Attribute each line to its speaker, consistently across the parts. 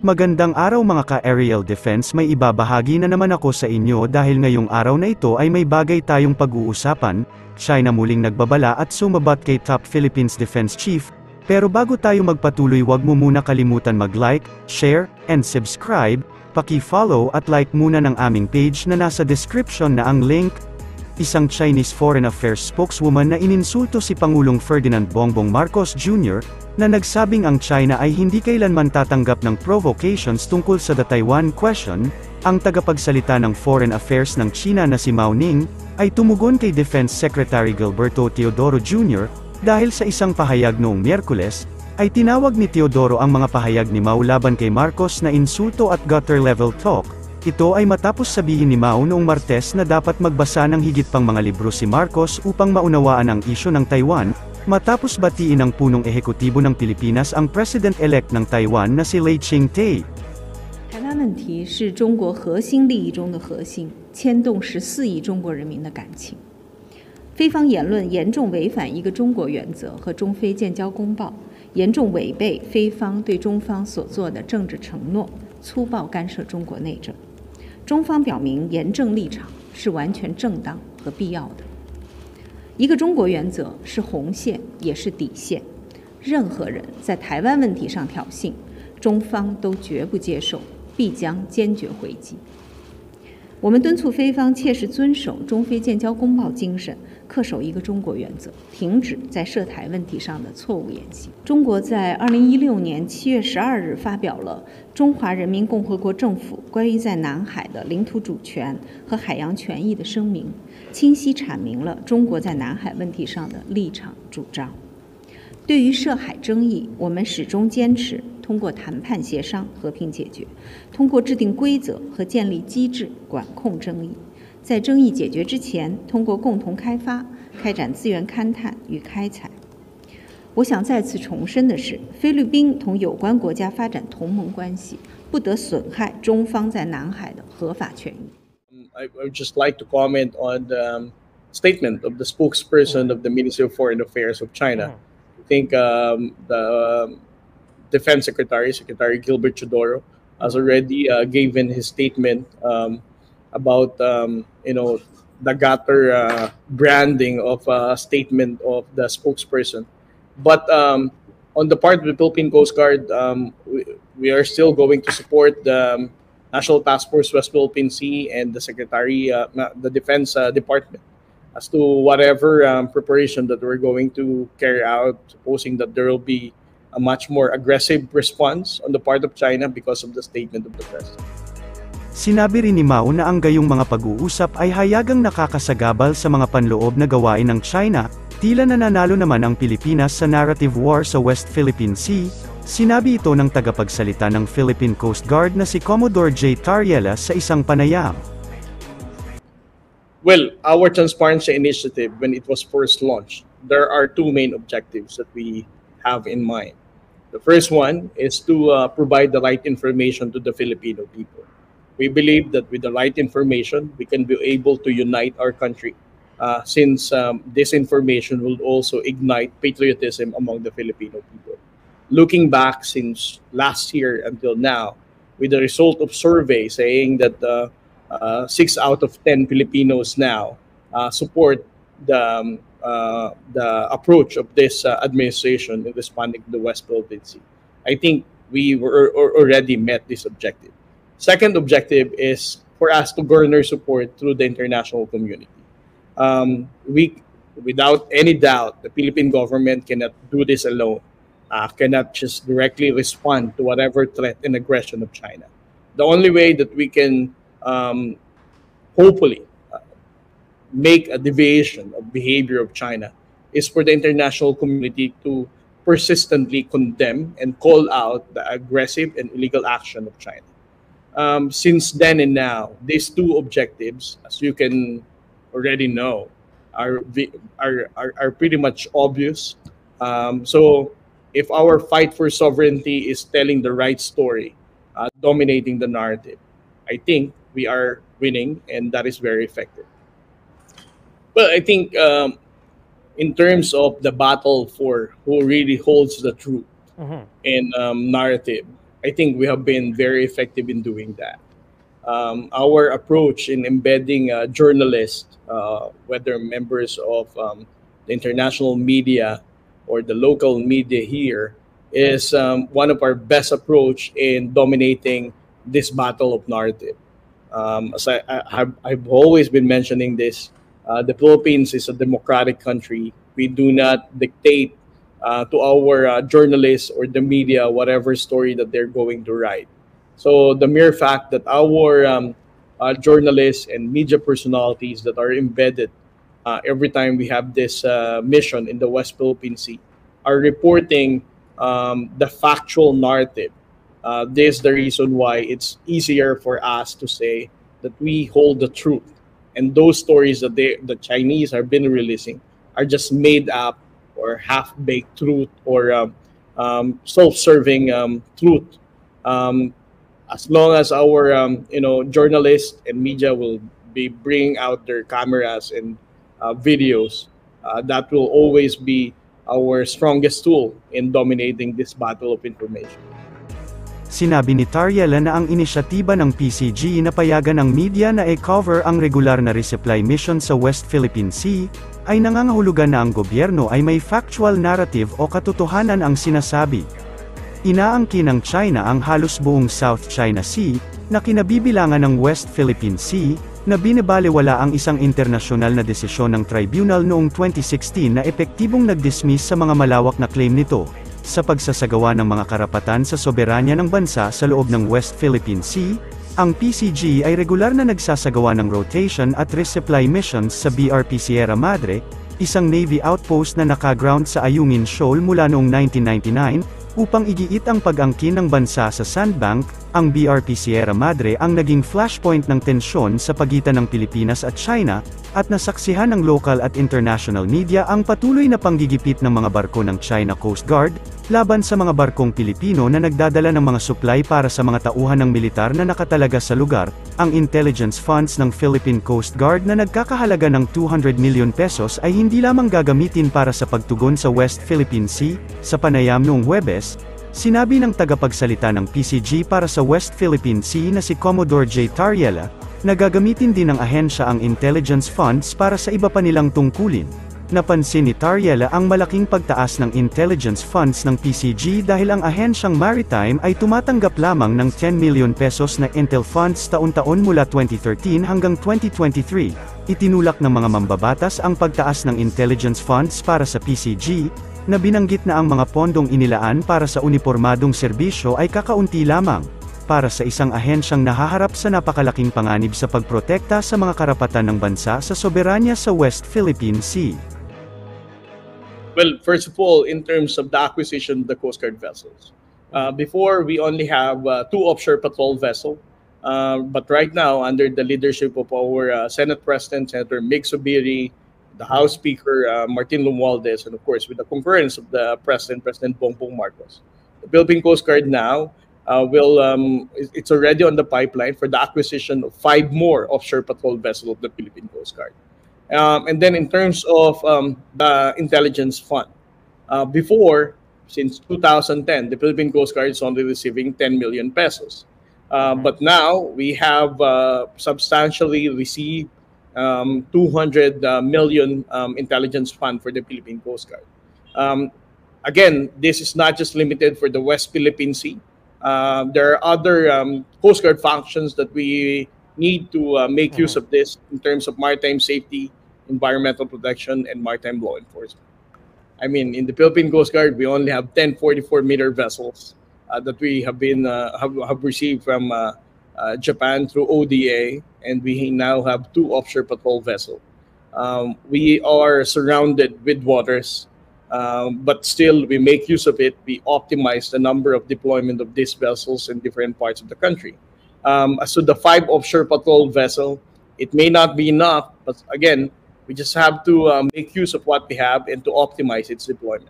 Speaker 1: Magandang araw mga ka-aerial defense, may ibabahagi na naman ako sa inyo dahil ngayong araw na ito ay may bagay tayong pag-uusapan. China muling nagbabala at sumabat kay top Philippines Defense Chief. Pero bago tayo magpatuloy, wag mo muna kalimutan mag-like, share, and subscribe. Paki-follow at like muna ng aming page na nasa description na ang link. Isang Chinese Foreign Affairs spokeswoman na ininsulto si Pangulong Ferdinand Bongbong Marcos Jr., na nagsabing ang China ay hindi kailanman tatanggap ng provocations tungkol sa the Taiwan question. Ang tagapagsalita ng Foreign Affairs ng China na si Mao Ning, ay tumugon kay Defense Secretary Gilberto Teodoro Jr., dahil sa isang pahayag noong Miyerkules, ay tinawag ni Teodoro ang mga pahayag ni Mao laban kay Marcos na insulto at gutter-level talk. Ito ay matapos sabihin ni Mao noong Martes na dapat magbasa ng higit pang mga libro si Marcos upang maunawaan ang isyu ng Taiwan, matapos batiin ng punong ehekutibo ng Pilipinas ang President-elect ng Taiwan na si Lai Ching-te.
Speaker 2: 台湾问题是中国核心利益中的核心，牵动14亿中国人民的感情。非方言论严重违反一个中国原则和中非建交公报，严重违背非方对中方所做的政治承诺，粗暴干涉中国内政。中方表明严正立场是完全正当和必要的。一个中国原则是红线也是底线，任何人在台湾问题上挑衅，中方都绝不接受，必将坚决回击。我们敦促非方切实遵守中非建交公报精神，恪守一个中国原则，停止在涉台问题上的错误言行。中国在2016年7月12日发表了《中华人民共和国政府关于在南海的领土主权和海洋权益的声明》，清晰阐明了中国在南海问题上的立场主张。对于涉海争议，我们始终坚持通过谈判协商和平解决，通过制定规则和建立机制管控争议。在争议解决之前，通过共同开发开展资源勘探与开采。我想再次重申的是，菲律宾同有关国家发展同盟关系，不得损害中方在南海的合法权益。
Speaker 3: I would just like to comment on the statement of the spokesperson of the Ministry of Foreign Affairs of China. I think the Defense Secretary, Secretary Gilbert Teodoro, has already given his statement about the gutter branding of a statement of the spokesperson. But on the part of the Philippine Coast Guard, we are still going to support the National Task Force West Philippine Sea and the Secretary, the Defense Department, as to whatever preparation that we're going to carry out, supposing that there will be a much more aggressive response on the part of China because of the statement of the President.
Speaker 1: Sinabi rin ni Mao na ang gayong mga pag-uusap ay hayagang nakakasagabal sa mga panloob na gawain ng China, tila nananalo naman ang Pilipinas sa narrative war sa West Philippine Sea. Sinabi ito ng tagapagsalita ng Philippine Coast Guard na si Commodore J. Tariela sa isang panayam.
Speaker 3: Well, our transparency initiative, when it was first launched, there are two main objectives that we have in mind. The first one is to provide the right information to the Filipino people. We believe that with the right information, we can be able to unite our country, since this information will also ignite patriotism among the Filipino people. Looking back since last year until now, with the result of survey saying that 6 out of 10 Filipinos now support the approach of this administration in responding to the West Philippine Sea, I think we were already met this objective. Second objective is for us to garner support through the international community. Without any doubt, the Philippine government cannot do this alone, cannot just directly respond to whatever threat and aggression of China. The only way that we can hopefully make a deviation of behavior of China is for the international community to persistently condemn and call out the aggressive and illegal action of China. Since then and now, these two objectives, as you can already know, are pretty much obvious. So if our fight for sovereignty is telling the right story, dominating the narrative, I think we are winning, and that is very effective. But I think in terms of the battle for who really holds the truth and narrative, I think we have been very effective in doing that. Our approach in embedding journalists, whether members of the international media or the local media here, is one of our best approach in dominating this battle of narrative. As I've always been mentioning this, the Philippines is a democratic country. We do not dictate to our journalists or the media whatever story that they're going to write. So the mere fact that our journalists and media personalities that are embedded every time we have this mission in the West Philippine Sea are reporting the factual narrative. This is the reason why it's easier for us to say that we hold the truth. And those stories that the Chinese have been releasing are just made up or half-baked truth or self-serving truth. As long as our journalists and media will be bringing out their cameras and videos, that will always be our strongest tool in dominating this battle of information.
Speaker 1: Sinabi ni Tariela na ang inisyatiba ng PCG na payagan ng media na i-cover ang regular na resupply mission sa West Philippine Sea, ay nangangahulugan na ang gobyerno ay may factual narrative o katotohanan ang sinasabi. Inaangkin ng China ang halos buong South China Sea, na kinabibilangan ng West Philippine Sea, na binibalewala ang isang internasyonal na desisyon ng tribunal noong 2016 na epektibong nag-dismiss sa mga malawak na claim nito, sa pagsasagawa ng mga karapatan sa soberanya ng bansa sa loob ng West Philippine Sea. Ang PCG ay regular na nagsasagawa ng rotation at resupply missions sa BRP Sierra Madre, isang Navy outpost na nakaground sa Ayungin Shoal mula noong 1999, upang igiit ang pag-angkin ng bansa sa sandbank. Ang BRP Sierra Madre ang naging flashpoint ng tensyon sa pagitan ng Pilipinas at China, at nasaksihan ng local at international media ang patuloy na panggigipit ng mga barko ng China Coast Guard, laban sa mga barkong Pilipino na nagdadala ng mga supply para sa mga tauhan ng militar na nakatalaga sa lugar. Ang intelligence funds ng Philippine Coast Guard na nagkakahalaga ng 200 million pesos ay hindi lamang gagamitin para sa pagtugon sa West Philippine Sea. Sa panayam noong Huwebes, sinabi ng tagapagsalita ng PCG para sa West Philippine Sea na si Commodore J. Tariela, na gagamitin din ng ahensya ang intelligence funds para sa iba pa nilang tungkulin. Napansin ni Tariela ang malaking pagtaas ng intelligence funds ng PCG dahil ang ahensyang maritime ay tumatanggap lamang ng 10 million pesos na intel funds taon-taon mula 2013 hanggang 2023. Itinulak ng mga mambabatas ang pagtaas ng intelligence funds para sa PCG, na binanggit na ang mga pondong inilaan para sa unipormadong serbisyo ay kakaunti lamang, para sa isang ahensyang nahaharap sa napakalaking panganib sa pagprotekta sa mga karapatan ng bansa sa soberanya sa West Philippine Sea.
Speaker 3: Well, first of all, in terms of the acquisition of the Coast Guard vessels, before we only have 2 offshore patrol vessels, but right now, under the leadership of our Senate President, Senator Mig Subiri, the House Speaker, Martin Romualdez, and of course, with the concurrence of the President Bongbong Marcos, the Philippine Coast Guard now it's already on the pipeline for the acquisition of 5 more offshore patrol vessels of the Philippine Coast Guard. And then in terms of the intelligence fund, before, since 2010, the Philippine Coast Guard is only receiving 10 million pesos. But now, we have substantially received 200 million intelligence fund for the Philippine Coast Guard. Again, this is not just limited for the West Philippine Sea. There are other Coast Guard functions that we need to make use of this in terms of maritime safety, environmental protection, and maritime law enforcement. I mean, in the Philippine Coast Guard, we only have 10 44-meter vessels that we have been have received from Japan through ODA, and we now have 2 offshore patrol vessels. We are surrounded with waters, but still we make use of it. We optimize the number of deployment of these vessels in different parts of the country. As to the 5 offshore patrol vessels, it may not be enough, but again, we just have to make use of what we have and to optimize its deployment.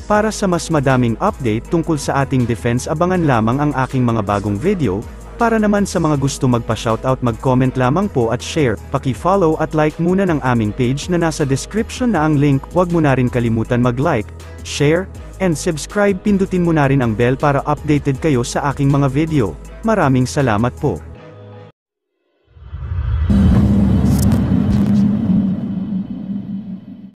Speaker 1: Para sa mas madaming update tungkol sa ating defense, abangan lamang ang aking mga bagong video. Para naman sa mga gusto magpa-shoutout, mag-comment lamang po at share, paki-follow at like muna ng aming page na nasa description na ang link. Huwag mo na rin kalimutan mag-like, share, and subscribe, pindutin mo na rin ang bell para updated kayo sa aking mga video. Maraming salamat po.